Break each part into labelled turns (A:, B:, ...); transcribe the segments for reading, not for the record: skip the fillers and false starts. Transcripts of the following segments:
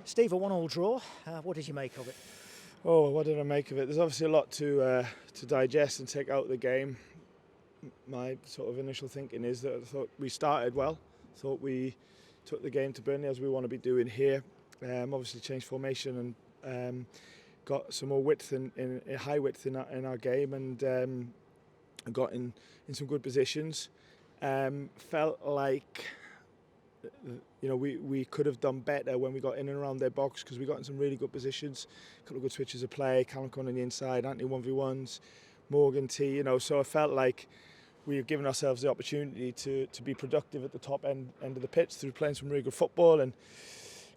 A: Steve, a 1-1 draw. What did you make of it?
B: Oh, what did I make of it? There's obviously a lot to digest and take out of the game. My sort of initial thinking is that I thought we started well. Thought we took the game to Burnley as we want to be doing here. Obviously changed formation and got some more width in high width in our game, and got in some good positions. Felt like we could have done better when we got in and around their box, because we got in some really good positions, a couple of good switches of play, Callum coming on the inside, Anthony 1v1s, Morgan T, so I felt like we have given ourselves the opportunity to be productive at the top end of the pitch through playing some really good football and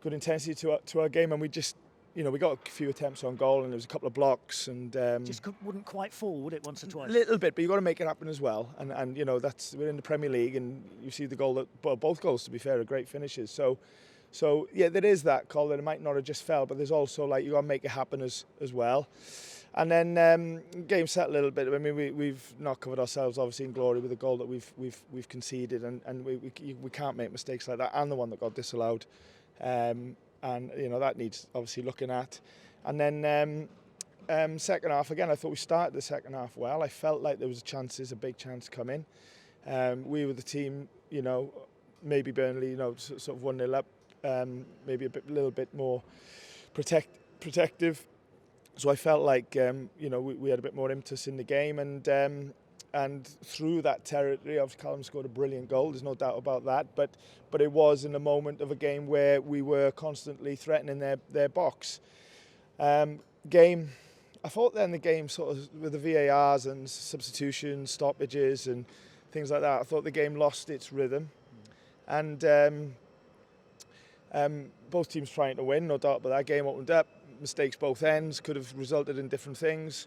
B: good intensity to our game, and we just, we got a few attempts on goal and there was a couple of blocks and
A: just wouldn't quite fall, would it, once or twice?
B: A little bit, but you've got to make it happen as well. And that's, we're in the Premier League, and you see the goal that both goals, to be fair, are great finishes. So yeah, there is that call that it might not have just fell, but there's also like you got to make it happen as well. And then game set a little bit. I mean, we've not covered ourselves obviously in glory with the goal that we've conceded, and we can't make mistakes like that, and the one that got disallowed. And that needs obviously looking at. And then second half, again, I thought we started the second half well. I felt like there was a big chance coming. We were the team, maybe Burnley, sort of 1-0 up, maybe a little bit more protective. So I felt like we had a bit more impetus in the game, and through that territory, obviously Callum scored a brilliant goal. There's no doubt about that. But it was in a moment of a game where we were constantly threatening their box. I thought then the game sort of with the VARs and substitutions, stoppages and things like that, I thought the game lost its rhythm. And both teams trying to win, no doubt about that. Game opened up, mistakes both ends, could have resulted in different things.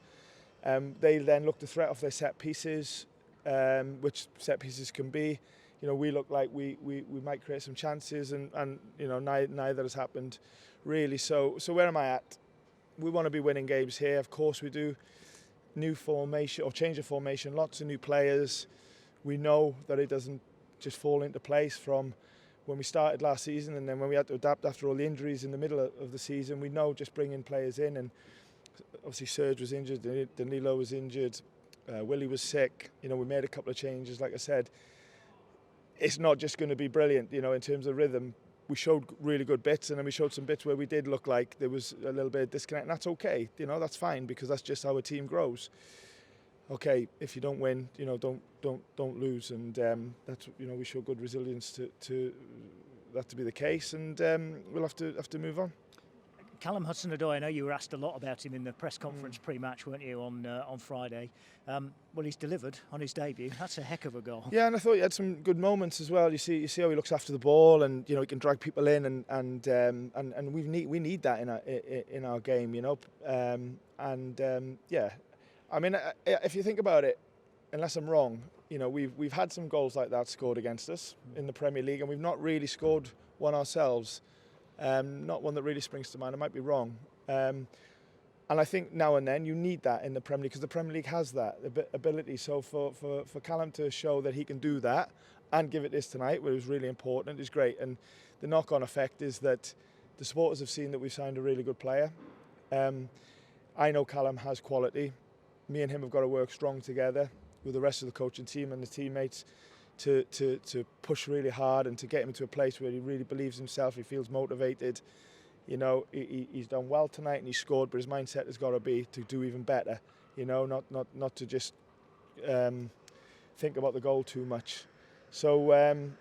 B: They then looked to threat off their set pieces, which set pieces can be. We look like we might create some chances, and neither has happened really. So where am I at? We want to be winning games here, of course we do. New formation or change of formation, lots of new players. We know that it doesn't just fall into place from when we started last season, and then when we had to adapt after all the injuries in the middle of the season. We know just bringing players in, and obviously Serge was injured, Danilo was injured, Willie was sick. We made a couple of changes. Like I said, it's not just going to be brilliant, in terms of rhythm. We showed really good bits, and then we showed some bits where we did look like there was a little bit of disconnect, and that's okay. That's fine, because that's just how a team grows. Okay, if you don't win, don't lose, and that's we show good resilience to that to be the case, and we'll have to move on.
A: Callum Hudson-Odoi, I know you were asked a lot about him in the press conference pre-match, weren't you, on Friday? Well, he's delivered on his debut. That's a heck of a goal.
B: Yeah, and I thought he had some good moments as well. You see how he looks after the ball, and he can drag people in, and we need that in our game, yeah. I mean, if you think about it, unless I'm wrong, we've had some goals like that scored against us in the Premier League, and we've not really scored one ourselves. Not one that really springs to mind. I might be wrong. And I think now and then you need that in the Premier League, because the Premier League has that ability. So for Callum to show that he can do that and give it this tonight, which was really important, is great. And the knock-on effect is that the supporters have seen that we've signed a really good player. I know Callum has quality. Me and him have got to work strong together with the rest of the coaching team and the teammates to push really hard and to get him into a place where he really believes himself, he feels motivated. He's done well tonight and he scored, but his mindset has got to be to do even better. Not to just think about the goal too much. So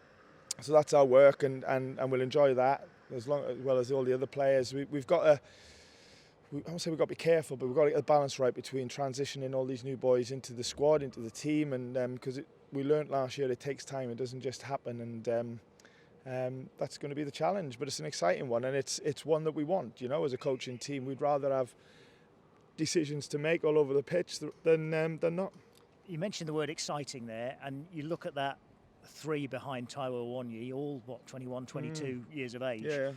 B: that's our work, and we'll enjoy that as well as all the other players. We've got to. I won't say we've got to be careful, but we've got to get the balance right between transitioning all these new boys into the squad, into the team, and because we learnt last year it takes time, it doesn't just happen, and that's going to be the challenge. But it's an exciting one, and it's one that we want. As a coaching team, we'd rather have decisions to make all over the pitch than not.
A: You mentioned the word exciting there, and you look at that three behind Taiwo Awoniyi, all 21, 22 years of age.
B: Yeah.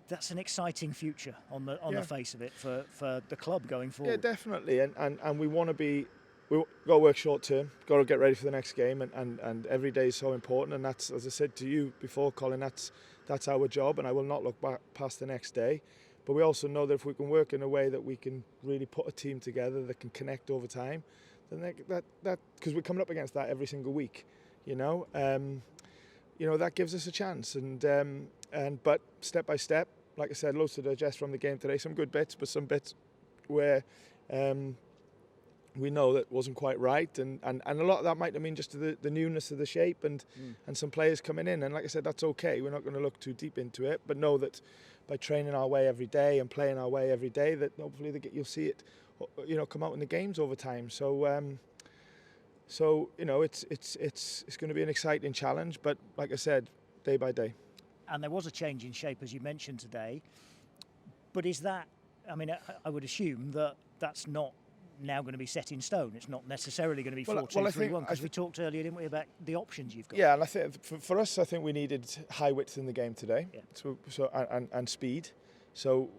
A: That's an exciting future on the face of it for the club going forward.
B: Yeah, definitely, and we want to be. We've got to work short term, got to get ready for the next game, and every day is so important, and that's, as I said to you before, Colin, that's that's our job, and I will not look back past the next day. But we also know that if we can work in a way that we can really put a team together that can connect over time, then that because we're coming up against that every single week, that gives us a chance. But step by step, like I said, loads to digest from the game today. Some good bits, but some bits where we know that wasn't quite right, and a lot of that might have been just to the newness of the shape and some players coming in. And like I said, that's okay. We're not going to look too deep into it, but know that by training our way every day and playing our way every day, that hopefully you'll see it, come out in the games over time. So it's going to be an exciting challenge, but like I said, day by day.
A: And there was a change in shape, as you mentioned today. But is that? I mean, I would assume that that's not now going to be set in stone. It's not necessarily going to be 4-2-3-1, because we talked earlier, didn't we, about the options you've got?
B: Yeah, and I think for us, I think we needed high width in the game today, and speed. So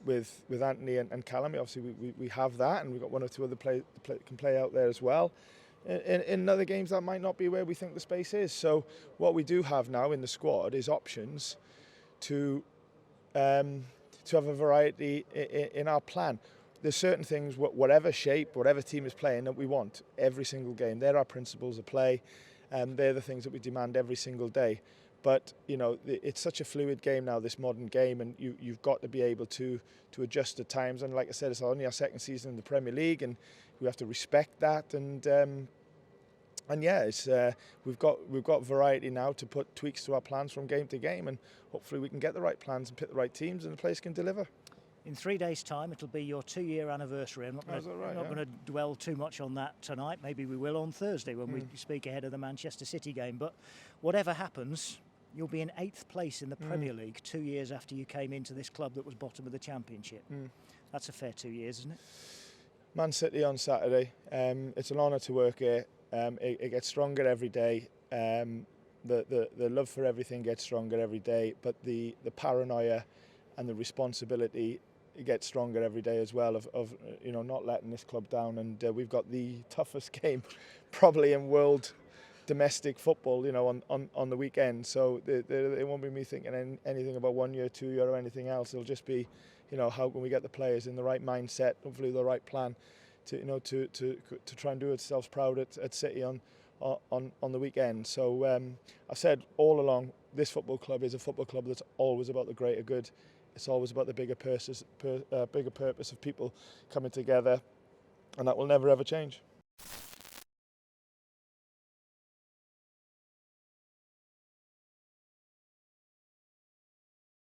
B: with Anthony and Callum, obviously we have that, and we've got one or two other players that can play out there as well. In other games, that might not be where we think the space is. So what we do have now in the squad is options to have a variety in our plan. There's certain things, whatever shape, whatever team is playing, that we want every single game. They're our principles of play, and they're the things that we demand every single day. But it's such a fluid game now, this modern game, and you've got to be able to adjust at times. And like I said, it's only our second season in the Premier League, and we have to respect that. And yeah, we've got variety now to put tweaks to our plans from game to game, and hopefully we can get the right plans and pick the right teams, and the players can deliver.
A: In 3 days' time, it'll be your 2-year anniversary. I'm not going to dwell too much on that tonight. Maybe we will on Thursday when we speak ahead of the Manchester City game. But whatever happens, you'll be in 8th place in the Premier League 2 years after you came into this club that was bottom of the Championship. That's a fair 2 years, isn't it?
B: Man City on Saturday. It's an honour to work here. It gets stronger every day. The love for everything gets stronger every day, but the paranoia and the responsibility, it gets stronger every day as well of not letting this club down. And we've got the toughest game probably in world domestic football, on the weekend. So it won't be me thinking anything about 1 year, 2 year, or anything else. It'll just be, how can we get the players in the right mindset, hopefully the right plan to try and do ourselves proud at City on the weekend. So I've said all along, this football club is a football club that's always about the greater good. It's always about the bigger purpose of people coming together, and that will never ever change.